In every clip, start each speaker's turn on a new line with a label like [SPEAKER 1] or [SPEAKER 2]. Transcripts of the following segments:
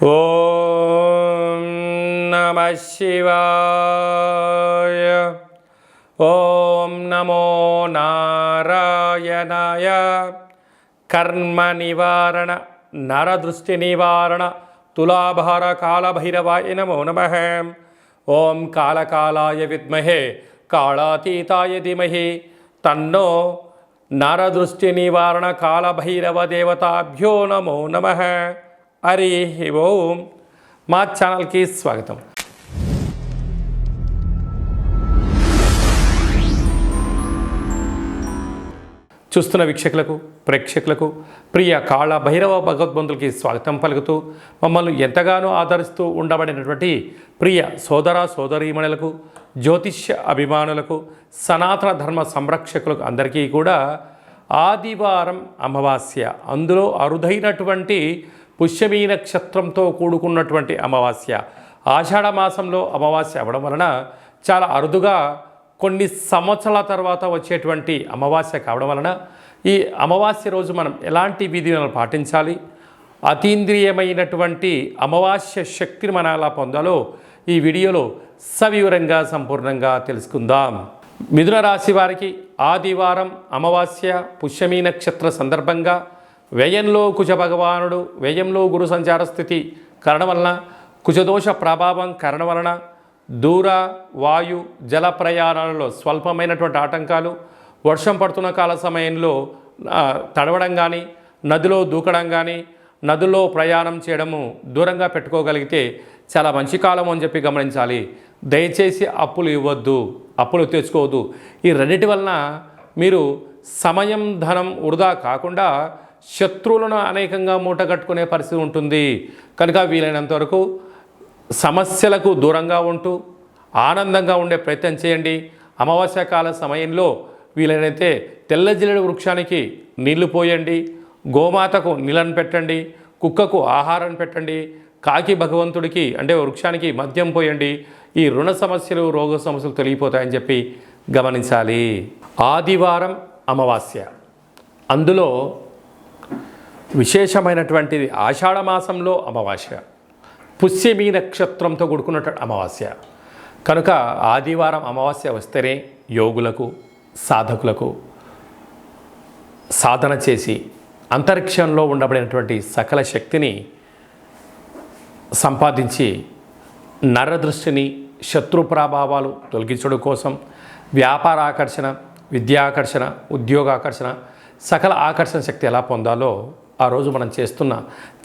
[SPEAKER 1] ఓం నమః శివాయ. ఓం నమో నారాయణాయ. కర్మ నివారణ నరదృష్టి నివారణ తులాభార కాళభైరవాయ నమో నమః. ఓం కాళకాలాయ విద్మహే కాళాతీతాయ ధీమహి తన్నో నరదృష్టి నివారణ కాళభైరవ దేవతాభ్యో నమో నమః. హరి ఓం. మా ఛానల్కి స్వాగతం. చూస్తున్న వీక్షకులకు ప్రేక్షకులకు ప్రియ కాళ భైరవ భగవద్బంధులకి స్వాగతం పలుకుతూ మమ్మల్ని ఎంతగానో ఆదరిస్తూ ఉండబడినటువంటి ప్రియ సోదర సోదరీమణులకు జ్యోతిష్య అభిమానులకు సనాతన ధర్మ సంరక్షకులకు అందరికీ కూడా ఆదివారం అమావాస్య, అందులో అరుదైనటువంటి పుష్యమీ నక్షత్రంతో కూడుకున్నటువంటి అమావాస్య, ఆషాఢ మాసంలో అమావాస్య అవ్వడం వలన చాలా అరుదుగా కొన్ని సంవత్సరాల తర్వాత వచ్చేటువంటి అమావాస్య కావడం వలన ఈ అమావాస్య రోజు మనం ఎలాంటి విధులను పాటించాలి, అతీంద్రియమైనటువంటి అమావాస్య శక్తిని మనం ఎలా పొందాలో ఈ వీడియోలో సవివరంగా సంపూర్ణంగా తెలుసుకుందాం. మిథున రాశి వారికి ఆదివారం అమావాస్య పుష్యమీ నక్షత్ర సందర్భంగా వ్యయంలో కుజ భగవానుడు, వ్యయంలో గురు సంచార స్థితి కారణం వలన, కుజదోష ప్రభావం కారణం వలన దూర వాయు జల ప్రయాణాలలో స్వల్పమైనటువంటి ఆటంకాలు, వర్షం పడుతున్న కాల సమయంలో తడవడం కానీ, నదిలో దూకడం కానీ, నదుల్లో ప్రయాణం చేయడము దూరంగా పెట్టుకోగలిగితే చాలా మంచి కాలం అని చెప్పి గమనించాలి. దయచేసి అప్పులు ఇవ్వద్దు, అప్పులు తెచ్చుకోవద్దు. ఈ రెండింటి వలన మీరు సమయం ధనం వృధా కాకుండా శత్రువులను అనేకంగా మూటగట్టుకునే పరిస్థితి ఉంటుంది. కనుక వీలైనంత వరకు సమస్యలకు దూరంగా ఉంటూ ఆనందంగా ఉండే ప్రయత్నం చేయండి. అమావాస్య కాల సమయంలో వీలైనైతే తెల్ల జిల్లేడు వృక్షానికి నీళ్లు పోయండి, గోమాతకు నీళ్ళను పెట్టండి, కుక్కకు ఆహారం పెట్టండి, కాకి భగవంతుడికి అంటే వృక్షానికి మద్యం పోయండి. ఈ రుణ సమస్యలు రోగ సమస్యలు తొలగిపోతాయని చెప్పి గమనించాలి. ఆదివారం అమావాస్య, అందులో విశేషమైనటువంటిది ఆషాఢ మాసంలో అమావాస్య, పుష్యమీ నక్షత్రంతో కూడుకున్నటువంటి అమావాస్య. కనుక ఆదివారం అమావాస్య వస్తేనే యోగులకు సాధకులకు సాధన చేసి అంతరిక్షంలో ఉండబడినటువంటి సకల శక్తిని సంపాదించి నరదృష్టిని శత్రు ప్రభావాలు తొలగించడం కోసం వ్యాపార ఆకర్షణ, విద్యాకర్షణ, ఉద్యోగాకర్షణ, సకల ఆకర్షణ శక్తి ఎలా పొందాలో ఆ రోజు మనం చేస్తున్న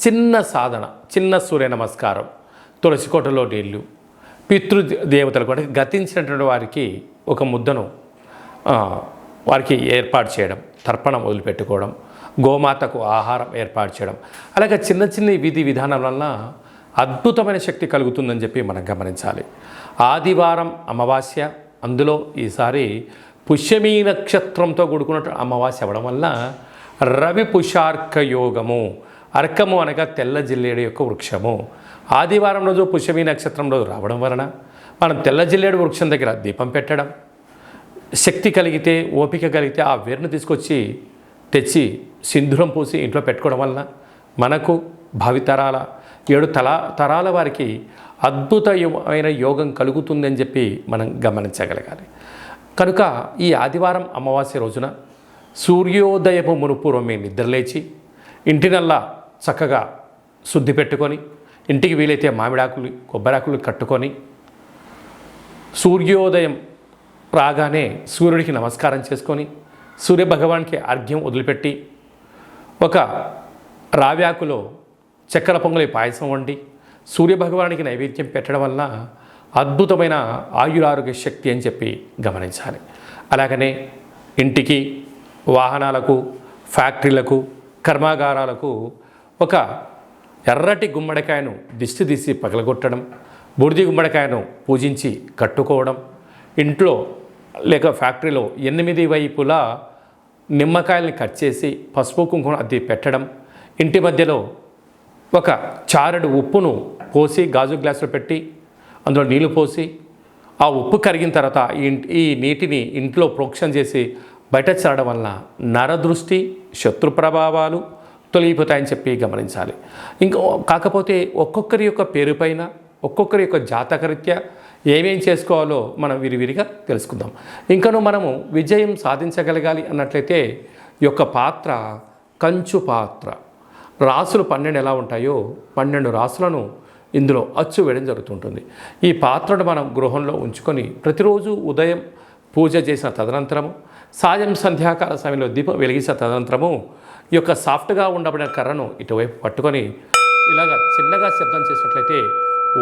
[SPEAKER 1] చిన్న సాధన, చిన్న సూర్య నమస్కారం, తులసి కోటలో నీళ్ళు, పితృదేవతలకు అంటే గతించినటువంటి వారికి ఒక ముద్దను వారికి ఏర్పాటు చేయడం, తర్పణం వదిలిపెట్టుకోవడం, గోమాతకు ఆహారం ఏర్పాటు చేయడం, అలాగే చిన్న చిన్న విధి విధానం వలన అద్భుతమైన శక్తి కలుగుతుందని చెప్పి మనం గమనించాలి. ఆదివారం అమావాస్య, అందులో ఈసారి పుష్యమీ నక్షత్రంతో కూడుకున్నట్టు అమావాస్య అవ్వడం వల్ల రవి పుషార్క యోగము, అర్కము అనగా తెల్ల జిల్లేడు యొక్క వృక్షము ఆదివారం రోజు పుష్యమీ నక్షత్రం రోజు రావడం వలన మనం తెల్ల జిల్లేడు వృక్షం దగ్గర దీపం పెట్టడం, శక్తి కలిగితే ఓపిక కలిగితే ఆ వేరును తీసుకొచ్చి తెచ్చి సింధూరం పూసి ఇంట్లో పెట్టుకోవడం వలన మనకు భావితరాల 7 తరాల వారికి అద్భుతమైన యోగం కలుగుతుందని చెప్పి మనం గమనించగలగాలి. కనుక ఈ ఆదివారం అమావాస్య రోజున సూర్యోదయపు మునుపూర్వం మీరు నిద్రలేచి ఇంటినల్లా చక్కగా శుద్ధి పెట్టుకొని, ఇంటికి వీలైతే మామిడాకులు కొబ్బరాకులు కట్టుకొని సూర్యోదయం రాగానే సూర్యుడికి నమస్కారం చేసుకొని సూర్యభగవానికి అర్ఘ్యం వదిలిపెట్టి ఒక రావ్యాకులో చక్కెర పొంగలి పాయసం వండి సూర్యభగవానికి నైవేద్యం పెట్టడం వలన అద్భుతమైన ఆయురారోగ్య శక్తి అని చెప్పి గమనించాలి. అలాగనే ఇంటికి, వాహనాలకు, ఫ్యాక్టరీలకు, కర్మాగారాలకు ఒక ఎర్రటి గుమ్మడికాయను దిష్టి తీసి పగలగొట్టడం, బూడిది గుమ్మడికాయను పూజించి కట్టుకోవడం, ఇంట్లో లేక ఫ్యాక్టరీలో 8 వైపులా నిమ్మకాయల్ని కట్ చేసి పసుపు కుంకుమ అద్ది పెట్టడం, ఇంటి మధ్యలో ఒక చారెడు ఉప్పును పోసి గాజు గ్లాసులో పెట్టి అందులో నీళ్లు పోసి ఆ ఉప్పు కరిగిన తర్వాత ఈ నీటిని ఇంట్లో ప్రోక్షణ చేసి బయట చల్లడం వలన నరదృష్టి, శత్రు ప్రభావాలు తొలగిపోతాయని చెప్పి గమనించాలి. ఇంకా కాకపోతే ఒక్కొక్కరి యొక్క పేరు పైన ఒక్కొక్కరి యొక్క జాతకరీత్యా ఏమేం చేసుకోవాలో మనం విరివిరిగా తెలుసుకుందాం. ఇంకను మనము విజయం సాధించగలగాలి అన్నట్లయితే ఈ యొక్క పాత్ర కంచు పాత్ర. రాసులు 12 ఎలా ఉంటాయో 12 రాసులను ఇందులో అచ్చు వేయడం జరుగుతుంటుంది. ఈ పాత్రను మనం గృహంలో ఉంచుకొని ప్రతిరోజు ఉదయం పూజ చేసిన తదనంతరము, సాయం సంధ్యాకాల సమయంలో దీపం వెలిగించిన తదనంతరము ఈ యొక్క సాఫ్ట్గా ఉండబడిన కర్రను ఇటువైపు పట్టుకొని ఇలాగ చిన్నగా శబ్దం చేసినట్లయితే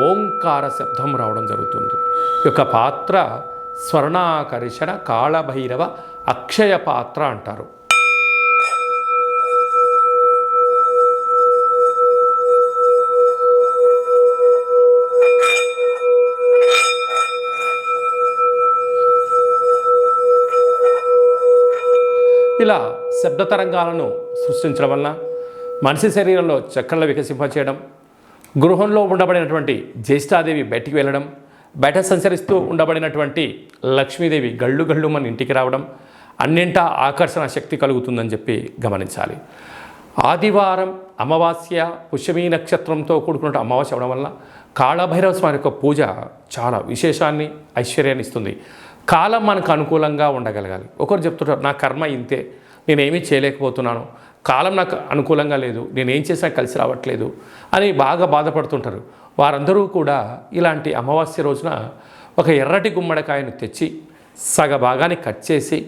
[SPEAKER 1] ఓంకార శబ్దం రావడం జరుగుతుంది. ఈ యొక్క పాత్ర స్వర్ణాకర్షణ కాళభైరవ అక్షయ పాత్ర అంటారు. ఇలా శబ్ద తరంగాలను సృష్టించడం వలన మనిషి శరీరంలో చక్రాలు వికసింపచేయడం, గృహంలో ఉండబడినటువంటి జ్యేష్ఠాదేవి బయటికి వెళ్ళడం, బయట సంచరిస్తూ ఉండబడినటువంటి లక్ష్మీదేవి గళ్ళు గళ్ళు మన ఇంటికి రావడం, అన్నింటా ఆకర్షణ శక్తి కలుగుతుందని చెప్పి గమనించాలి. ఆదివారం అమావాస్య పుష్యమీ నక్షత్రంతో కూడుకున్న అమావాస్య అవడం వల్ల కాళభైరవ స్వామి యొక్క పూజ చాలా విశేషాన్ని ఐశ్వర్యాన్ని ఇస్తుంది. కాలం మనకు అనుకూలంగా ఉండగలగాలి. ఒకరు చెప్తుంటారు నా కర్మ ఇంతే, నేనేమీ చేయలేకపోతున్నాను, కాలం నాకు అనుకూలంగా లేదు, నేనేం చేసినా కలిసి రావట్లేదు అని బాగా బాధపడుతుంటారు. వారందరూ కూడా ఇలాంటి అమావాస్య రోజున ఒక ఎర్రటి గుమ్మడికాయను తెచ్చి సగ భాగాన్ని కట్ చేసి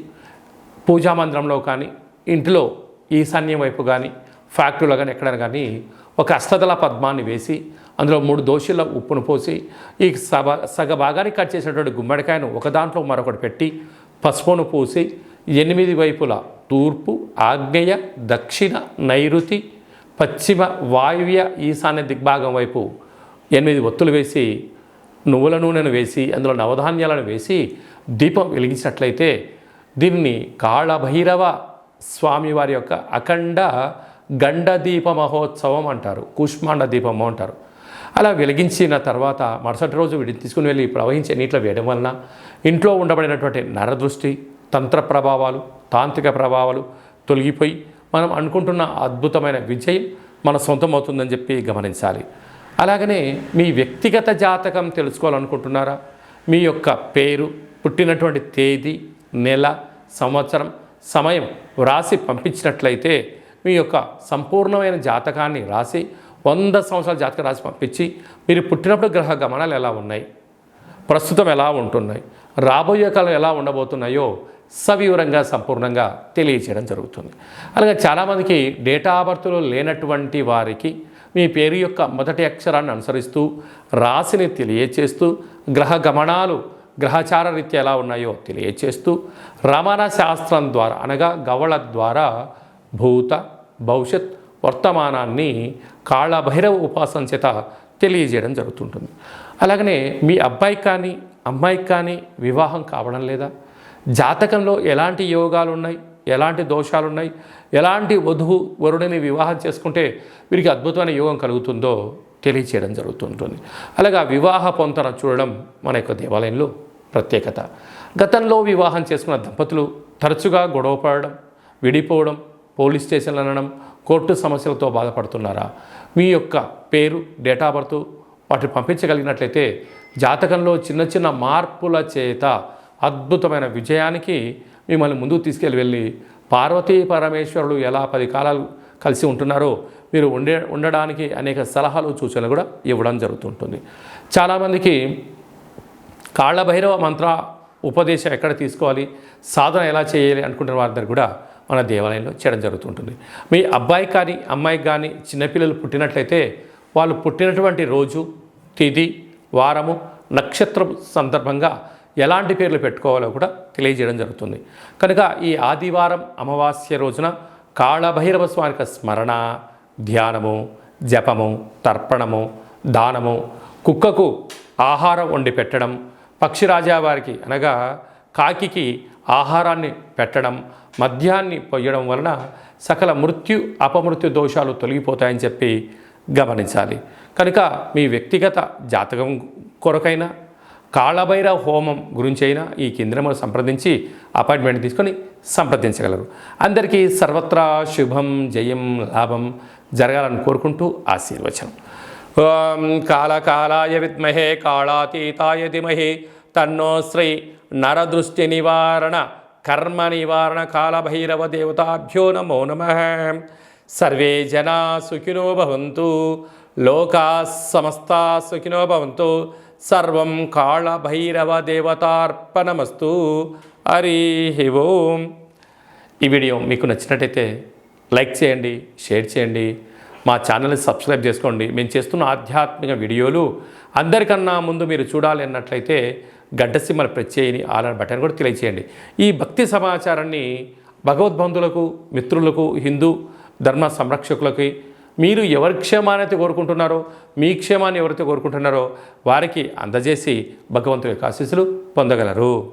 [SPEAKER 1] పూజామందిరంలో కానీ ఇంట్లో ఈశాన్యం వైపు కానీ ఫ్యాక్టరీలో కానీ ఎక్కడైనా కానీ ఒక అష్టదళ పద్మాన్ని వేసి అందులో 3 దోశల ఉప్పును పోసి ఈ సగ భాగాన్ని కట్ చేసినటువంటి గుమ్మడికాయను ఒక దాంట్లో మరొకటి పెట్టి పసుపును పూసి 8 వైపులా తూర్పు, ఆగ్నేయ, దక్షిణ, నైరుతి, పశ్చిమ, వాయువ్య, ఈశాన్య దిగ్భాగం వైపు 8 ఒత్తులు వేసి నువ్వుల నూనెను వేసి అందులో నవధాన్యాలను వేసి దీపం వెలిగించినట్లయితే దీన్ని కాళభైరవ స్వామివారి యొక్క అఖండ గండ దీప మహోత్సవం అంటారు, కూష్మాండ దీపము అంటారు. అలా వెలిగించిన తర్వాత మరుసటి రోజు వీటిని తీసుకుని వెళ్ళి ప్రవహించే నీటిలో వేయడం వలన ఇంట్లో ఉండబడినటువంటి నరదృష్టి, తంత్ర ప్రభావాలు, తాంత్రిక ప్రభావాలు తొలగిపోయి మనం అనుకుంటున్న అద్భుతమైన విజయం మన సొంతం అవుతుందని చెప్పి గమనించాలి. అలాగనే మీ వ్యక్తిగత జాతకం తెలుసుకోవాలనుకుంటున్నారా? మీ యొక్క పేరు, పుట్టినటువంటి తేదీ, నెల, సంవత్సరం, సమయం వ్రాసి పంపించినట్లయితే మీ యొక్క సంపూర్ణమైన జాతకాన్ని రాసి 100 సంవత్సరాల జాతకం రాసి పంపించి మీరు పుట్టినప్పుడు గ్రహ గమనాలు ఎలా ఉన్నాయి, ప్రస్తుతం ఎలా ఉంటున్నాయి, రాబోయే కాలం ఎలా ఉండబోతున్నాయో సవివరంగా సంపూర్ణంగా తెలియచేయడం జరుగుతుంది. అలాగే చాలామందికి డేటా ఆఫ్ బర్త్లో లేనటువంటి వారికి మీ పేరు యొక్క మొదటి అక్షరాన్ని అనుసరిస్తూ రాశిని తెలియచేస్తూ గ్రహ గమనాలు గ్రహచార రీత్యా ఎలా ఉన్నాయో తెలియచేస్తూ రమణ శాస్త్రం ద్వారా అనగా గవళ ద్వారా భూత భవిష్యత్ వర్తమానాన్ని కాళభైరవ ఉపాసన చేత తెలియజేయడం జరుగుతుంటుంది. అలాగనే మీ అబ్బాయికి కానీ అమ్మాయికి కానీ వివాహం కావడం లేదా, జాతకంలో ఎలాంటి యోగాలు ఉన్నాయి, ఎలాంటి దోషాలు ఉన్నాయి, ఎలాంటి వధువు వరుడిని వివాహం చేసుకుంటే వీరికి అద్భుతమైన యోగం కలుగుతుందో తెలియచేయడం జరుగుతుంటుంది. అలాగా వివాహ పొంతన చూడడం మన యొక్క దేవాలయంలో ప్రత్యేకత. గతంలో వివాహం చేసుకున్న దంపతులు తరచుగా గొడవ పడడం, విడిపోవడం, పోలీస్ స్టేషన్లు అనడం, కోర్టు సమస్యలతో బాధపడుతున్నారా? మీ యొక్క పేరు, డేటా ఆఫ్ బర్త్ వాటిని పంపించగలిగినట్లయితే జాతకంలో చిన్న చిన్న మార్పుల చేత అద్భుతమైన విజయానికి మిమ్మల్ని ముందుకు తీసుకెళ్ళి పార్వతీ పరమేశ్వరుడు ఎలా 10 కాలాలు కలిసి ఉంటున్నారో మీరు ఉండడానికి అనేక సలహాలు సూచనలు కూడా ఇవ్వడం జరుగుతుంటుంది. చాలామందికి కాళభైరవ మంత్ర ఉపదేశం ఎక్కడ తీసుకోవాలి, సాధన ఎలా చేయాలి అనుకుంటున్న వారందరూ కూడా మన దేవాలయంలో చేయడం జరుగుతుంటుంది. మీ అబ్బాయి కానీ అమ్మాయికి కానీ చిన్నపిల్లలు పుట్టినట్లయితే వాళ్ళు పుట్టినటువంటి రోజు, తిథి, వారము, నక్షత్రం సందర్భంగా ఎలాంటి పేర్లు పెట్టుకోవాలో కూడా తెలియజేయడం జరుగుతుంది. కనుక ఈ ఆదివారం అమావాస్య రోజున కాళభైరవ స్వామికి స్మరణ, ధ్యానము, జపము, తర్పణము, దానము, కుక్కకు ఆహారం వండి పెట్టడం, పక్షిరాజా వారికి అనగా కాకికి ఆహారాన్ని పెట్టడం, మద్యాన్ని పొయ్యడం వలన సకల మృత్యు అపమృత్యు దోషాలు తొలగిపోతాయని చెప్పి గమనించాలి. కనుక మీ వ్యక్తిగత జాతకం కొరకైనా కాళభైరవ హోమం గురించి అయినా ఈ కేంద్రమును సంప్రదించి అపాయింట్మెంట్ తీసుకొని సంప్రదించగలరు. అందరికీ సర్వత్రా శుభం, జయం, లాభం జరగాలని కోరుకుంటూ ఆశీర్వచనం. ఓం కాళకాలాయ విద్మహే కాళాతీతాయ ధీమహి తన్నో శ్రీ నరదృష్టి నివారణ కర్మ నివారణ కాళభైరవ దేవతాభ్యో నమో నమః. సర్వే జనా సుఖినో భవంతు, లోకా సమస్తా సుఖినో భవంతు. సర్వం కాళభైరవ దేవతార్పణమస్తు. హరి ఓం. ఈ వీడియో మీకు నచ్చినట్టయితే లైక్ చేయండి, షేర్ చేయండి, మా ఛానల్ని సబ్స్క్రైబ్ చేసుకోండి. మేము చేస్తున్న ఆధ్యాత్మిక వీడియోలు అందరికన్నా ముందు మీరు చూడాలి అన్నట్లయితే గంట సింబల్ ప్రెస్ చేయని ఆల్ బటన్ కూడా తెలియచేయండి. ఈ భక్తి సమాచారాన్ని భగవద్బంధులకు, మిత్రులకు, హిందూ ధర్మ సంరక్షకులకి, మీరు ఎవరి క్షేమాన్ని కోరుకుంటున్నారో, మీ క్షేమాన్ని ఎవరైతే కోరుకుంటున్నారో వారికి అందజేసి భగవంతుడి యొక్క ఆశీస్సులు పొందగలరు.